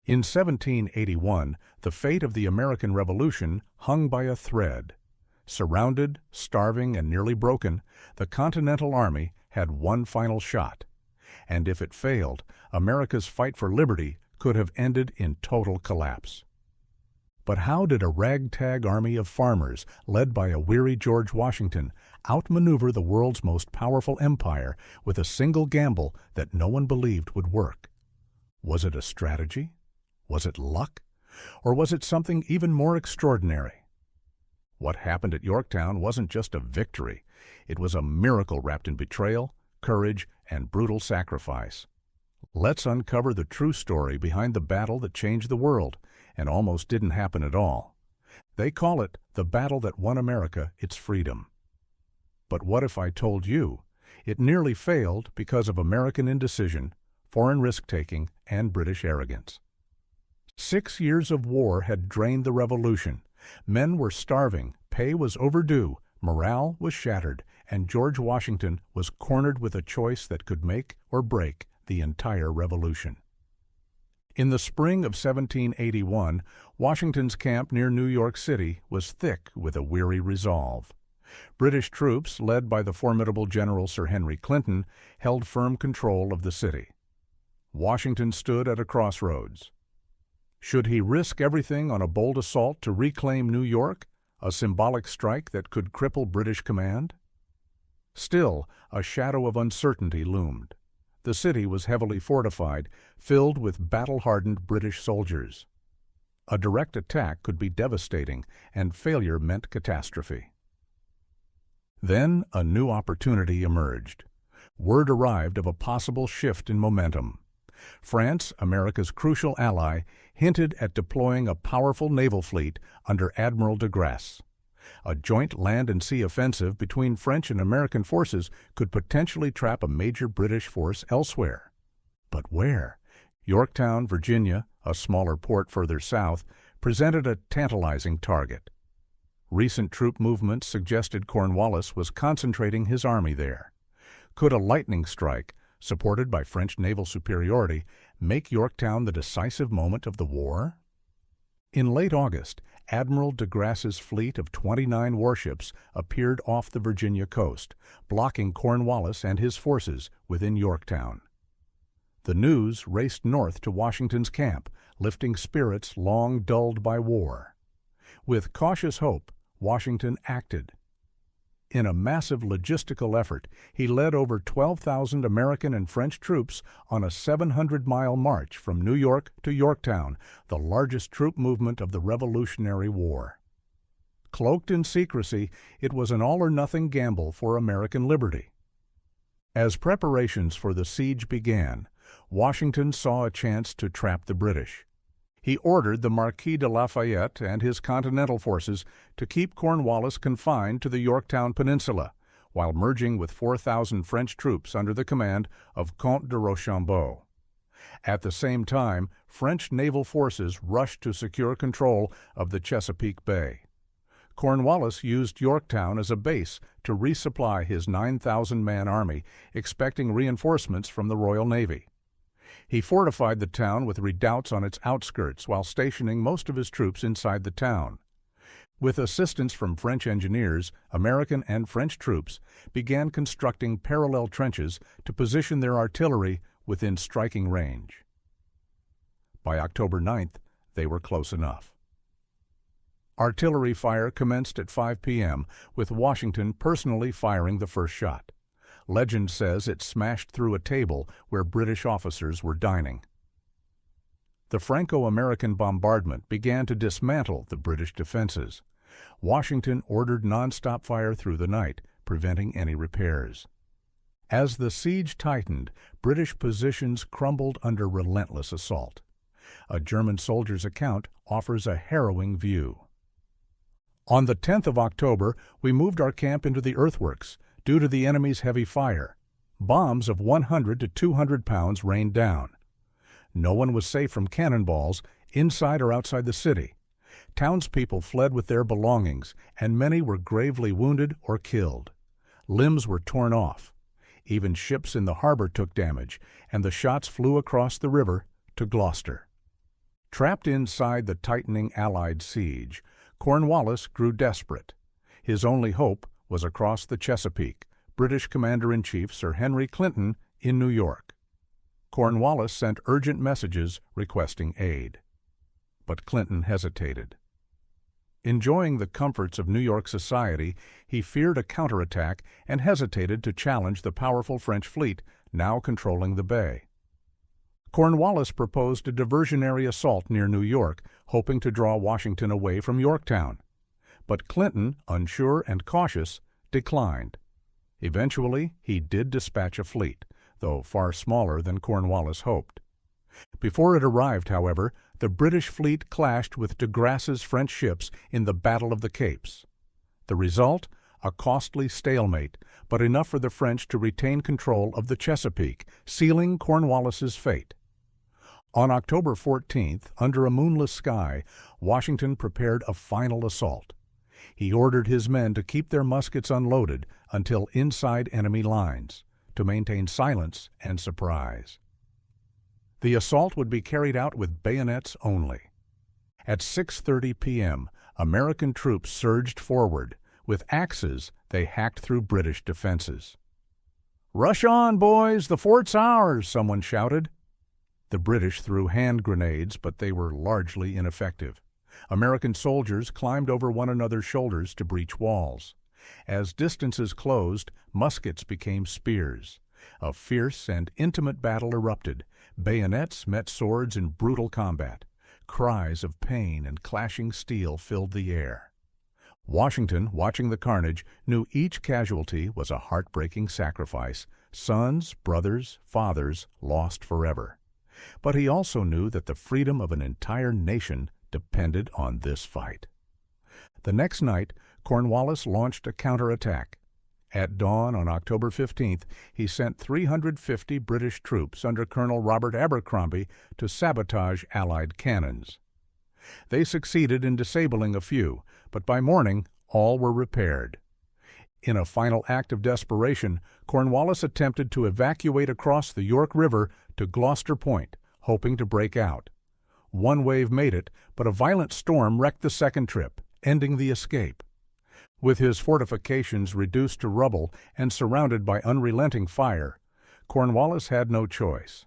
In 1781, the fate of the American Revolution hung by a thread. Surrounded, starving, and nearly broken, the Continental Army had one final shot. And if it failed, America's fight for liberty could have ended in total collapse. But how did a ragtag army of farmers, led by a weary George Washington, outmaneuver the world's most powerful empire with a single gamble that no one believed would work? Was it a strategy? Was it luck? Or was it something even more extraordinary? What happened at Yorktown wasn't just a victory. It was a miracle wrapped in betrayal, courage, and brutal sacrifice. Let's uncover the true story behind the battle that changed the world and almost didn't happen at all. They call it the battle that won America its freedom. But what if I told you it nearly failed because of American indecision, foreign risk-taking, and British arrogance? 6 years of war had drained the Revolution. Men were starving, pay was overdue, morale was shattered, and George Washington was cornered with a choice that could make or break the entire revolution. In the spring of 1781, Washington's camp near New York City was thick with a weary resolve. British troops, led by the formidable General Sir Henry Clinton, held firm control of the city. Washington stood at a crossroads. Should he risk everything on a bold assault to reclaim New York, a symbolic strike that could cripple British command? Still, a shadow of uncertainty loomed. The city was heavily fortified, filled with battle-hardened British soldiers. A direct attack could be devastating, and failure meant catastrophe. Then a new opportunity emerged. Word arrived of a possible shift in momentum. France, America's crucial ally, hinted at deploying a powerful naval fleet under Admiral de Grasse. A joint land and sea offensive between French and American forces could potentially trap a major British force elsewhere. But where? Yorktown, Virginia, a smaller port further south, presented a tantalizing target. Recent troop movements suggested Cornwallis was concentrating his army there. Could a lightning strike, supported by French naval superiority, make Yorktown the decisive moment of the war? In late August, Admiral de Grasse's fleet of 29 warships appeared off the Virginia coast, blocking Cornwallis and his forces within Yorktown. The news raced north to Washington's camp, lifting spirits long dulled by war. With cautious hope, Washington acted. In a massive logistical effort, he led over 12,000 American and French troops on a 700-mile march from New York to Yorktown, the largest troop movement of the Revolutionary War. Cloaked in secrecy, it was an all-or-nothing gamble for American liberty. As preparations for the siege began, Washington saw a chance to trap the British. He ordered the Marquis de Lafayette and his Continental forces to keep Cornwallis confined to the Yorktown Peninsula, while merging with 4,000 French troops under the command of Comte de Rochambeau. At the same time, French naval forces rushed to secure control of the Chesapeake Bay. Cornwallis used Yorktown as a base to resupply his 9,000-man army, expecting reinforcements from the Royal Navy. He fortified the town with redoubts on its outskirts while stationing most of his troops inside the town. With assistance from French engineers, American and French troops began constructing parallel trenches to position their artillery within striking range. By October 9th, they were close enough. Artillery fire commenced at 5 p.m., with Washington personally firing the first shot. Legend says it smashed through a table where British officers were dining. The Franco-American bombardment began to dismantle the British defenses. Washington ordered nonstop fire through the night, preventing any repairs. As the siege tightened, British positions crumbled under relentless assault. A German soldier's account offers a harrowing view. On the 10th of October, we moved our camp into the earthworks, due to the enemy's heavy fire. Bombs of 100 to 200 pounds rained down. No one was safe from cannonballs, inside or outside the city. Townspeople fled with their belongings, and many were gravely wounded or killed. Limbs were torn off. Even ships in the harbor took damage, and the shots flew across the river to Gloucester. Trapped inside the tightening Allied siege, Cornwallis grew desperate. His only hope was across the Chesapeake, British Commander-in-Chief Sir Henry Clinton in New York. Cornwallis sent urgent messages requesting aid. But Clinton hesitated. Enjoying the comforts of New York society, he feared a counterattack and hesitated to challenge the powerful French fleet now controlling the bay. Cornwallis proposed a diversionary assault near New York, hoping to draw Washington away from Yorktown. But Clinton, unsure and cautious, declined. Eventually, he did dispatch a fleet, though far smaller than Cornwallis hoped. Before it arrived, however, the British fleet clashed with de Grasse's French ships in the Battle of the Capes. The result? A costly stalemate, but enough for the French to retain control of the Chesapeake, sealing Cornwallis's fate. On October 14th, under a moonless sky, Washington prepared a final assault. He ordered his men to keep their muskets unloaded until inside enemy lines, to maintain silence and surprise. The assault would be carried out with bayonets only. At 6:30 p.m., American troops surged forward. With axes, they hacked through British defenses. "Rush on, boys! The fort's ours!" someone shouted. The British threw hand grenades, but they were largely ineffective. American soldiers climbed over one another's shoulders to breach walls. As distances closed, muskets became spears. A fierce and intimate battle erupted. Bayonets met swords in brutal combat. Cries of pain and clashing steel filled the air. Washington, watching the carnage, knew each casualty was a heartbreaking sacrifice. Sons, brothers, fathers lost forever. But he also knew that the freedom of an entire nation depended on this fight. The next night, Cornwallis launched a counterattack. At dawn on October 15th, he sent 350 British troops under Colonel Robert Abercrombie to sabotage Allied cannons. They succeeded in disabling a few, but by morning all were repaired. In a final act of desperation, Cornwallis attempted to evacuate across the York River to Gloucester Point, hoping to break out. One wave made it, but a violent storm wrecked the second trip, ending the escape. With his fortifications reduced to rubble and surrounded by unrelenting fire, Cornwallis had no choice.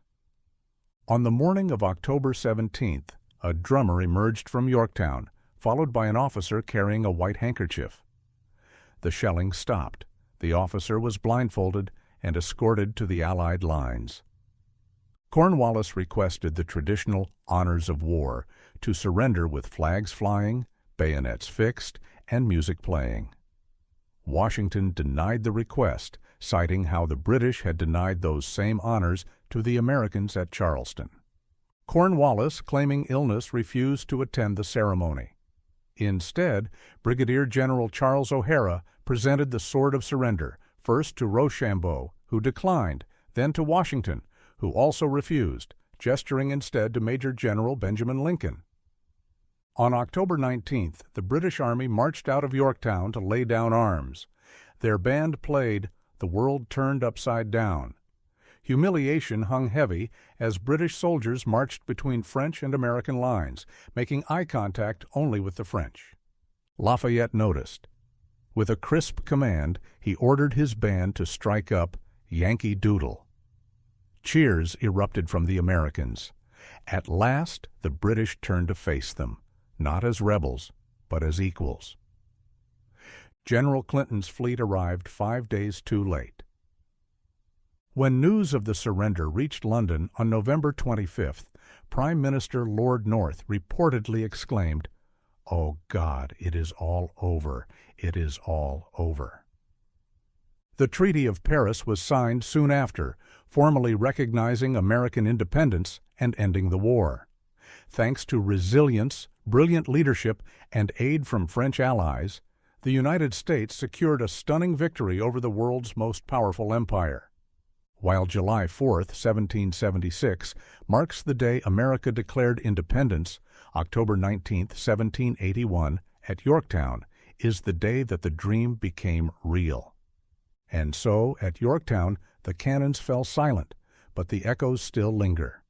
On the morning of October 17th, a drummer emerged from Yorktown, followed by an officer carrying a white handkerchief. The shelling stopped. The officer was blindfolded and escorted to the Allied lines. Cornwallis requested the traditional honors of war, to surrender with flags flying, bayonets fixed, and music playing. Washington denied the request, citing how the British had denied those same honors to the Americans at Charleston. Cornwallis, claiming illness, refused to attend the ceremony. Instead, Brigadier General Charles O'Hara presented the sword of surrender, first to Rochambeau, who declined, then to Washington, who also refused, gesturing instead to Major General Benjamin Lincoln. On October 19th, the British Army marched out of Yorktown to lay down arms. Their band played "The World Turned Upside Down." Humiliation hung heavy as British soldiers marched between French and American lines, making eye contact only with the French. Lafayette noticed. With a crisp command, he ordered his band to strike up "Yankee Doodle." Cheers erupted from the Americans. At last, the British turned to face them, not as rebels, but as equals. General Clinton's fleet arrived 5 days too late. When news of the surrender reached London on November 25th, Prime Minister Lord North reportedly exclaimed, "Oh God, it is all over. It is all over." The Treaty of Paris was signed soon after, formally recognizing American independence and ending the war. Thanks to resilience, brilliant leadership, and aid from French allies, the United States secured a stunning victory over the world's most powerful empire. While July 4, 1776, marks the day America declared independence, October 19, 1781, at Yorktown, is the day that the dream became real. And so, at Yorktown, the cannons fell silent, but the echoes still linger.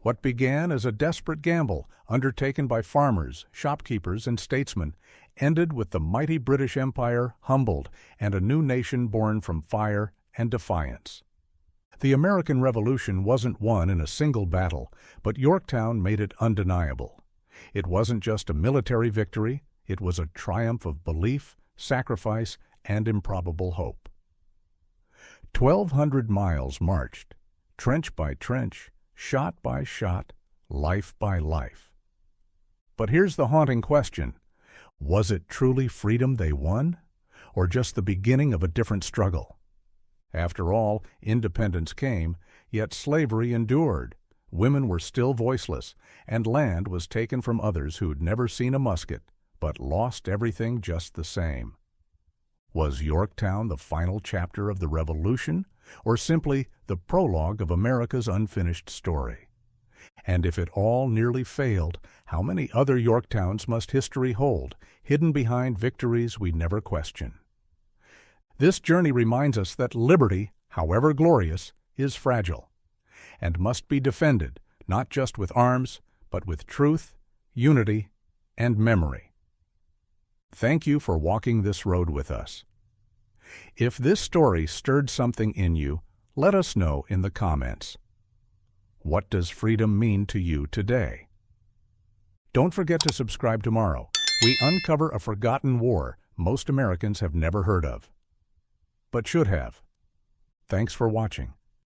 What began as a desperate gamble undertaken by farmers, shopkeepers, and statesmen ended with the mighty British Empire humbled and a new nation born from fire and defiance. The American Revolution wasn't won in a single battle, but Yorktown made it undeniable. It wasn't just a military victory, it was a triumph of belief, sacrifice, and improbable hope. 1,200 miles marched, trench by trench, shot by shot, life by life. But here's the haunting question. Was it truly freedom they won, or just the beginning of a different struggle? After all, independence came, yet slavery endured. Women were still voiceless, and land was taken from others who'd never seen a musket, but lost everything just the same. Was Yorktown the final chapter of the Revolution, or simply the prologue of America's unfinished story? And if it all nearly failed, how many other Yorktowns must history hold, hidden behind victories we never question? This journey reminds us that liberty, however glorious, is fragile, and must be defended not just with arms, but with truth, unity, and memory. Thank you for walking this road with us. If this story stirred something in you, let us know in the comments. What does freedom mean to you today? Don't forget to subscribe tomorrow. We uncover a forgotten war most Americans have never heard of, but should have. Thanks for watching.